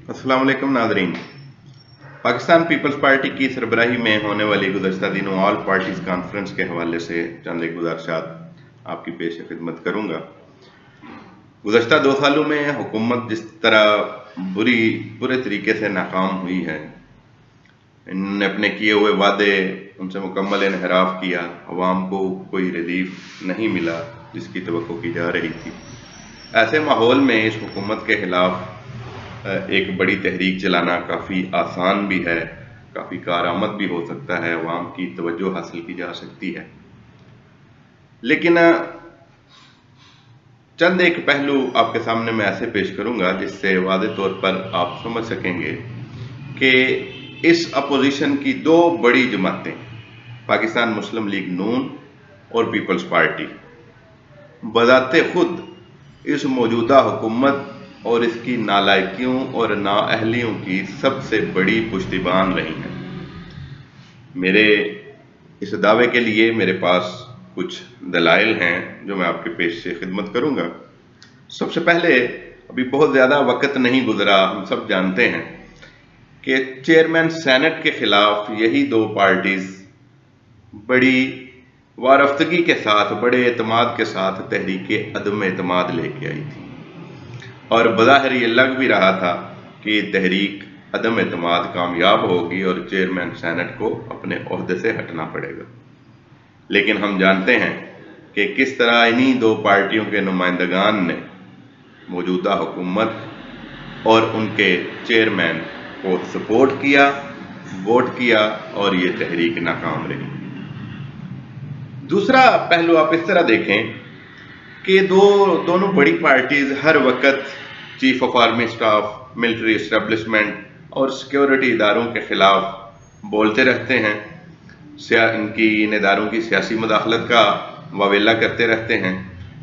अस्सलाम वालेकुम नाज़रीन। पाकिस्तान पीपल्स पार्टी की सरबराही में होने वाली गुज़श्ता दिनों ऑल पार्टीज़ कॉन्फ्रेंस के हवाले से चंद एक गुज़ारिशात आपकी पेश खिदमत करूँगा। गुज़श्ता 2 सालों में हुकूमत जिस तरह बुरे तरीके से नाकाम हुई है, इन्होंने अपने किए हुए वादे उनसे मुकम्मल इनहराफ किया, अवाम को कोई रिलीफ नहीं मिला जिसकी तवक्को की जा रही थी। ऐसे माहौल में इस हुकूमत के खिलाफ एक बड़ी तहरीक चलाना काफ़ी आसान भी है, काफ़ी कारआमद भी हो सकता है, अवाम की तवज्जो हासिल की जा सकती है। लेकिन चंद एक पहलू आपके सामने मैं ऐसे पेश करूंगा जिससे वाज़ेह तौर पर आप समझ सकेंगे कि इस अपोजिशन की 2 बड़ी जमातें, पाकिस्तान मुस्लिम लीग नून और पीपल्स पार्टी, बज़ाते खुद इस मौजूदा हुकूमत और इसकी नालायकियों और नाअहलियों की सबसे बड़ी पुश्तिबान रही हैं। मेरे इस दावे के लिए मेरे पास कुछ दलाइल हैं जो मैं आपके पेश से खिदमत करूंगा। सबसे पहले, अभी बहुत ज़्यादा वक्त नहीं गुजरा, हम सब जानते हैं कि चेयरमैन सेनेट के खिलाफ यही 2 पार्टीज़ बड़ी वारफ्तगी के साथ, बड़े एतमाद के साथ तहरीक अदम एतमाद लेके आई थी, और बज़ाहिर ये लग भी रहा था कि तहरीक अदम एतमाद कामयाब होगी और चेयरमैन सेनेट को अपने ओहदे से हटना पड़ेगा। लेकिन हम जानते हैं कि किस तरह इन्हीं 2 पार्टियों के नुमाइंदगान ने मौजूदा हुकूमत और उनके चेयरमैन को सपोर्ट किया, वोट किया, और ये तहरीक नाकाम रही। दूसरा पहलू आप इस तरह देखें कि दोनों बड़ी पार्टीज हर वक्त chief of army staff, military establishment और सिक्योरिटी इदारों के खिलाफ बोलते रहते हैं, इन इदारों की सियासी मुदाखलत का वावेला करते रहते हैं।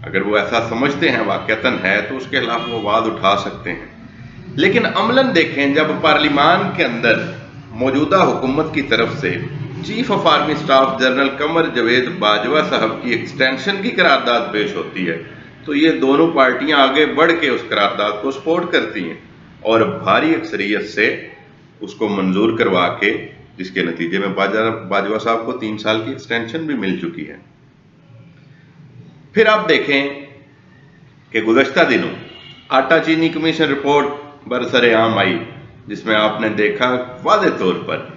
अगर वो ऐसा समझते हैं वाक़तन है तो उसके खिलाफ वो आवाज़ उठा सकते हैं। लेकिन अमलन देखें, जब पार्लिमान के अंदर मौजूदा हुकूमत की तरफ से chief of army staff general Qamar Javed Bajwa साहब की एक्सटेंशन की करारदाद पेश होती है, तो ये दोनों पार्टियां आगे बढ़ के उस करारदाद को सपोर्ट करती हैं और भारी अक्सरियत से उसको मंजूर करवा के, जिसके नतीजे में बाजवा साहब को 3 साल की एक्सटेंशन भी मिल चुकी है। फिर आप देखें कि गुज़श्ता दिनों आटा चीनी कमीशन रिपोर्ट बरसरेआम आई, जिसमें आपने देखा वाज़ेह तौर पर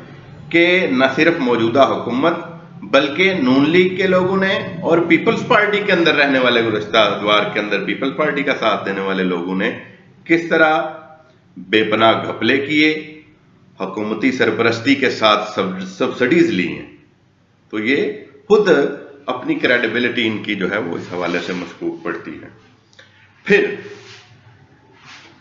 कि न सिर्फ मौजूदा हुकूमत बल्कि नून लीग के लोगों ने और पीपल्स पार्टी के अंदर रहने वाले, गुज़श्ता अदवार के अंदर पीपल्स पार्टी का साथ देने वाले लोगों ने किस तरह बेपनाह घपले किए, हुकूमती सरपरस्ती के साथ सब्सिडीज ली हैं। तो ये खुद अपनी क्रेडिबिलिटी इनकी जो है वो इस हवाले से मशकूक पड़ती है। फिर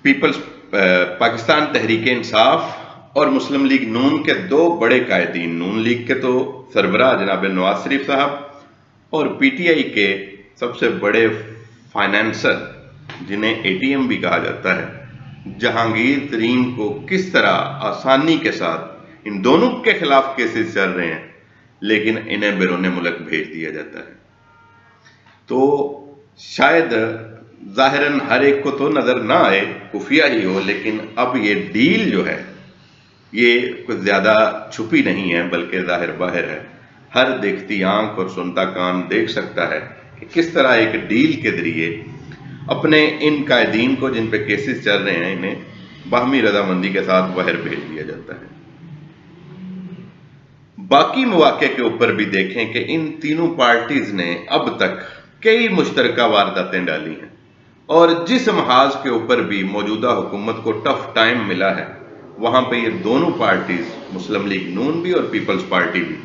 पीपल्स पाकिस्तान तहरीक इंसाफ और मुस्लिम लीग नून के 2 बड़े कायदीन, नून लीग के तो सरबराह जनाब नवाज शरीफ साहब और पीटीआई के सबसे बड़े फाइनेंसर, जिन्हें एटीएम भी कहा जाता है, जहांगीर तरीन को किस तरह आसानी के साथ इन दोनों के खिलाफ केसेस चल रहे हैं, लेकिन इन्हें बैरून मुल्क भेज दिया जाता है। तो शायद ज़ाहिरन हर एक को तो नज़र ना आए, खुफिया ही हो, लेकिन अब ये डील जो है ये कुछ ज़्यादा छुपी नहीं है बल्कि ज़ाहिर बाहिर है। हर देखती आंख और सुनता कान देख सकता है कि किस तरह एक डील के जरिए अपने इन कायदीन को, जिन पे केसेस चल रहे हैं, इन्हें बाहमी रजामंदी के साथ बाहर भेज दिया जाता है। बाकी मौके के ऊपर भी देखें कि इन तीनों पार्टीज ने अब तक कई मुश्तरका वारदातें डाली हैं, और जिस महाज के ऊपर भी मौजूदा हुकूमत को टफ टाइम मिला है, वहां पे ये दोनों पार्टीज, मुस्लिम लीग नून भी और पीपल्स पार्टी भी,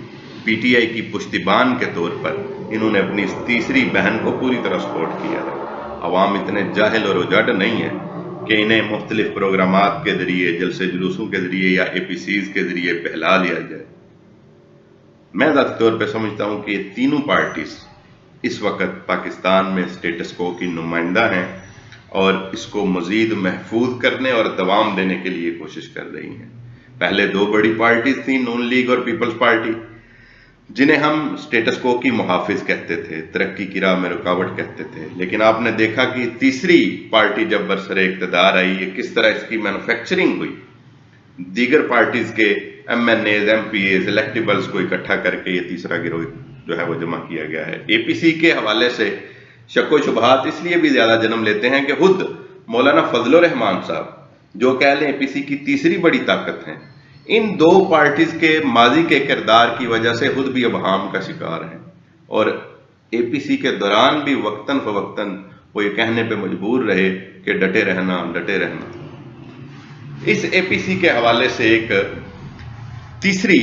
पीटीआई की पुश्तिबान के तौर पर इन्होंने अपनी इस तीसरी बहन को पूरी तरह सपोर्ट किया है। अवाम इतने जाहिल और उजाड़ नहीं है कि इन्हें मुख्तलिफ प्रोग्रामात के जरिए, जलसे जुलूसों के जरिए या एपीसीज के जरिए बहला लिया जाए। मैं ज़ाती तौर पर समझता हूँ कि ये तीनों पार्टीज इस वक्त पाकिस्तान में स्टेटस को की नुमाइंदा हैं और इसको मज़ीद महफूज करने और दवाम देने के लिए कोशिश कर रही हैं। पहले 2 बड़ी पार्टीज थी, नून लीग और पीपल्स पार्टी, जिन्हें हम स्टेटस को की मुहाफिज कहते थे, तरक्की की राह में रुकावट कहते थे, लेकिन आपने देखा कि तीसरी पार्टी जब बरसरे इक़्तिदार आई, ये किस तरह इसकी मैन्युफैक्चरिंग हुई। दीगर पार्टीज के MNAs, MPAs, इलेक्टिबल्स को इकट्ठा करके ये तीसरा गिरोह जो है वो जमा किया गया है। APC के हवाले से शक्को शुबहात इसलिए भी ज्यादा जन्म लेते हैं कि खुद मौलाना फजलुर रहमान साहब, जो कह लें APC की तीसरी बड़ी ताकत हैं, इन दो पार्टीज के माजी के किरदार की वजह से खुद भी अबहाम का शिकार हैं, और APC के दौरान भी वक्तन फवक्तन वो ये कहने पे मजबूर रहे कि डटे रहना। इस APC के हवाले से एक तीसरी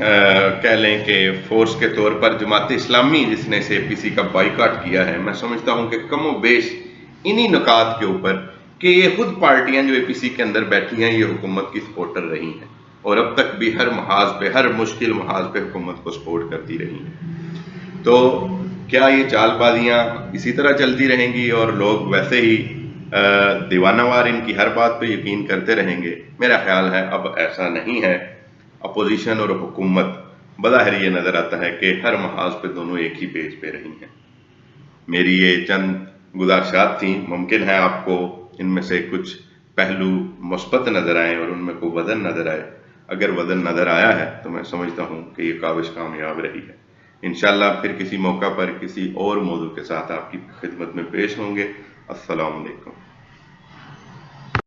कह लें कि फोर्स के तौर पर जमात इस्लामी, जिसने इस APC का बाइकाट किया है, मैं समझता हूं कि कमो बेश इन्हीं नुकात के ऊपर कि ये खुद पार्टियां जो APC के अंदर बैठी हैं ये हुकूमत की सपोर्टर रही हैं, और अब तक भी हर महाज पे, हर मुश्किल महाज पे हुकूमत को सपोर्ट करती रही हैं। तो क्या ये चालबाजियां इसी तरह चलती रहेंगी और लोग वैसे ही दीवानावार इनकी हर बात पे यकीन करते रहेंगे? मेरा ख्याल है अब ऐसा नहीं है। अपोजिशन और हुकूमत बज़ाहिर ये नजर आता है कि हर महाज पे दोनों एक ही पेज पे रही हैं। मेरी ये चंद गुज़ारिशात थी, मुमकिन है आपको इनमें से कुछ पहलू मुस्बत नजर आए और उनमें कोई वजन नजर आए। अगर वजन नजर आया है तो मैं समझता हूँ कि ये काविश कामयाब रही है। इंशाअल्लाह फिर किसी मौका पर किसी और मौजू के साथ आपकी खिदमत में पेश होंगे। अस्सलाम वालेकुम।